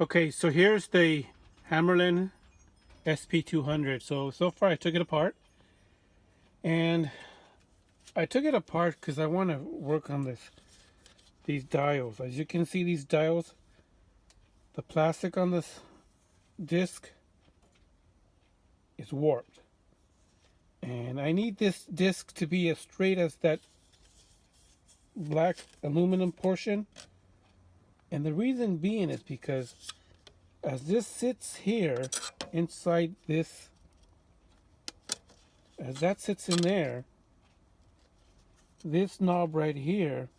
Okay, so here's the Hammarlund SP200. So far I took it apart, and I took it apart because I want to work on these dials. As you can see, these dials, the plastic on this disc is warped, and I need this disc to be as straight as that black aluminum portion. And the reason being is because as this sits here inside this, as that sits in there, this knob right here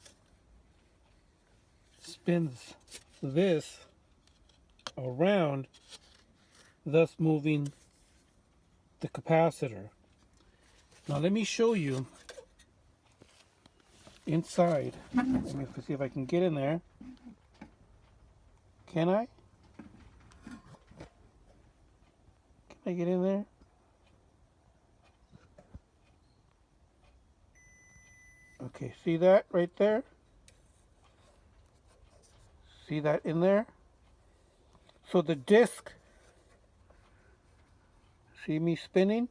spins this around, thus moving the capacitor. Now let me show you inside. Let me see if I can get in there. Can I? Can I get in there? Okay, see that right there? See that in there? So the disc, see me spinning?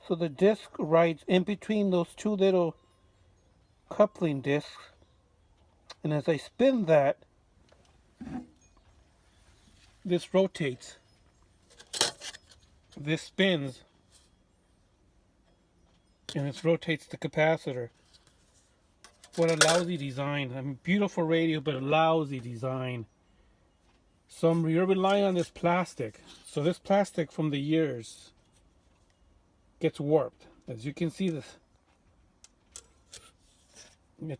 So the disc rides in between those two little coupling discs, and as I spin that, this rotates, this spins, and it rotates the capacitor. What a lousy design. I mean, beautiful radio, but a lousy design. So you're relying on this plastic. So this plastic from the years gets warped. As you can see, this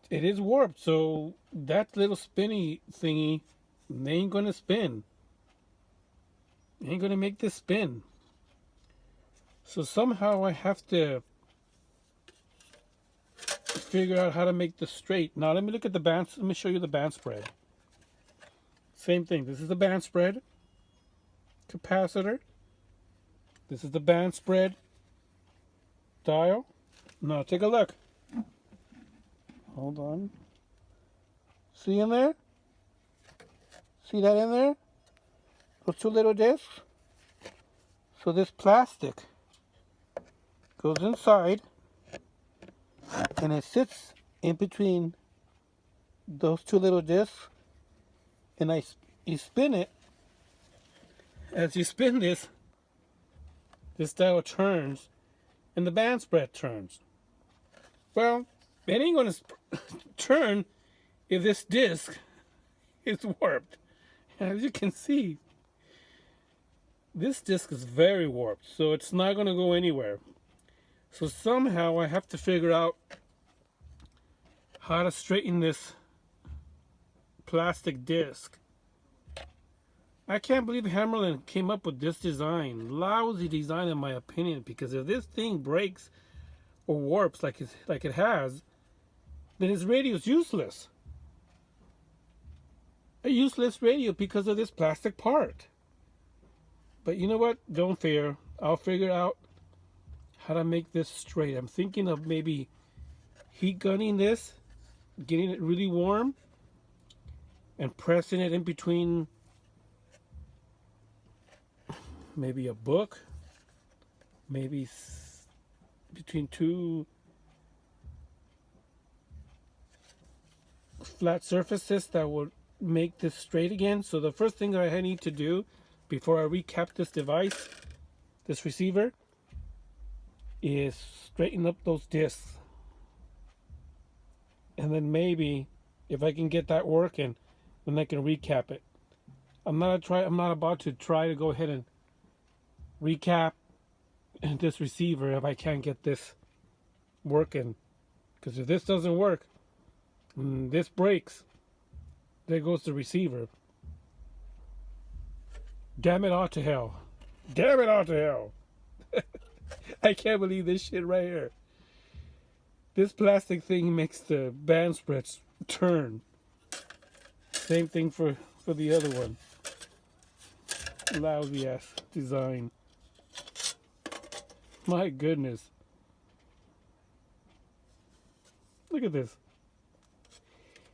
it is warped. So that little spinny thingy, they ain't gonna spin. They ain't gonna make this spin. So somehow I have to figure out how to make this straight. Now let me look at the band. Let me show you the band spread. Same thing. This is the band spread capacitor. This is the band spread dial. Now take a look. Hold on. See in there? See that in there? Those two little discs? So this plastic goes inside, and it sits in between those two little discs, and you spin it. As you spin this dial turns, and the band spread turns. Well, it ain't going to turn if this disc is warped. As you can see, this disc is very warped, so it's not going to go anywhere. So somehow I have to figure out how to straighten this plastic disc. I can't believe Hammarlund came up with this design. Lousy design in my opinion, because if this thing breaks or warps like it has, then his radio is useless. A useless radio because of this plastic part. But you know what? Don't fear. I'll figure out how to make this straight. I'm thinking of maybe heat gunning this, getting it really warm, and pressing it in between maybe a book, maybe between two flat surfaces that will make this straight again. So the first thing that I need to do before I recap this device, this receiver, is straighten up those discs. And then maybe if I can get that working, then I can recap it. I'm not about to try to go ahead and recap this receiver if I can't get this working. Because if this doesn't work, and this breaks, there goes the receiver. Damn it all to hell. Damn it all to hell. I can't believe this shit right here. This plastic thing makes the band spreads turn. Same thing for the other one. Lousy ass design. My goodness. Look at this.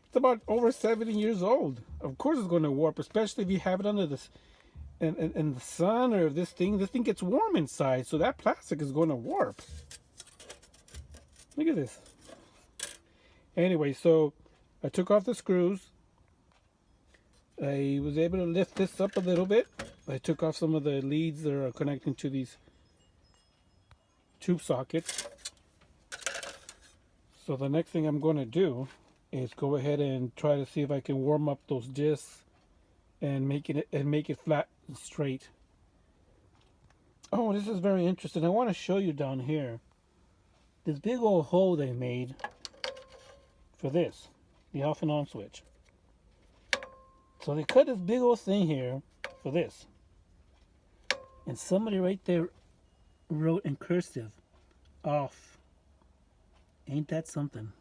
It's about over 70 years old. Of course it's going to warp, especially if you have it under this in the sun, or this thing gets warm inside, so that plastic is going to warp. Look at this. Anyway, so I took off the screws. I was able to lift this up a little bit. I took off some of the leads that are connecting to these tube sockets. So the next thing I'm going to do is go ahead and try to see if I can warm up those discs and make it flat and straight. Oh, this is very interesting. I want to show you down here this big old hole they made for this, the off and on switch. So they cut this big old thing here for this, and somebody right there wrote in cursive, off. Ain't that something?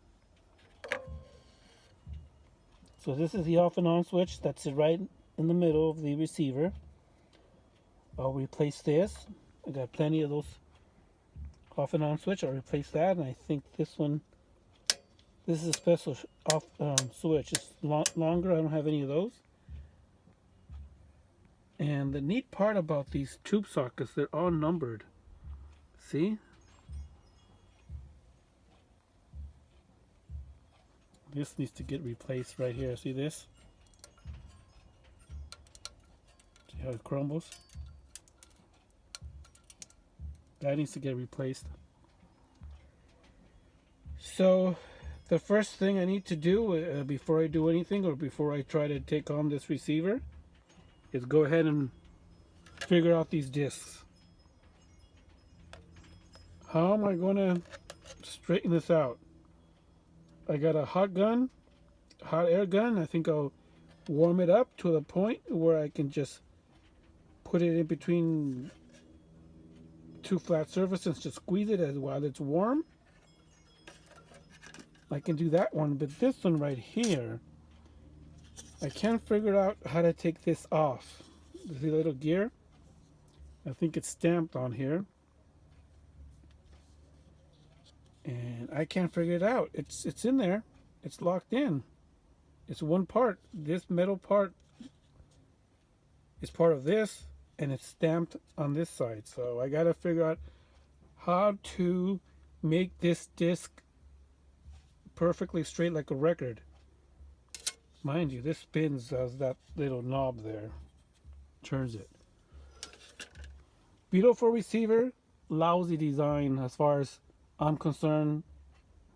So this is the off and on switch. That's it right in the middle of the receiver. I'll replace this. I got plenty of those off and on switch. I'll replace that, and I think this one, this is a special off switch. It's longer. I don't have any of those. And the neat part about these tube sockets, they're all numbered. See? This needs to get replaced right here. See this? See how it crumbles? That needs to get replaced. So the first thing I need to do before I do anything, or before I try to take on this receiver, is go ahead and figure out these discs. How am I going to straighten this out? I got a hot air gun. I think I'll warm it up to the point where I can just put it in between two flat surfaces and just squeeze it while it's warm. I can do that one, but this one right here, I can't figure out how to take this off. See the little gear? I think it's stamped on here. And I can't figure it out. It's in there. It's locked in. It's one part. This metal part is part of this, and it's stamped on this side. So I gotta figure out how to make this disc perfectly straight like a record. Mind you, this spins as that little knob there turns it. Beautiful receiver, lousy design as far as I'm concerned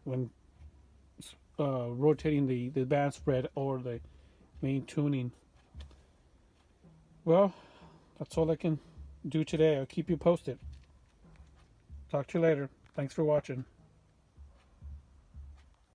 when rotating the band spread or the main tuning. Well, that's all I can do today. I'll keep you posted. Talk to you later. Thanks for watching.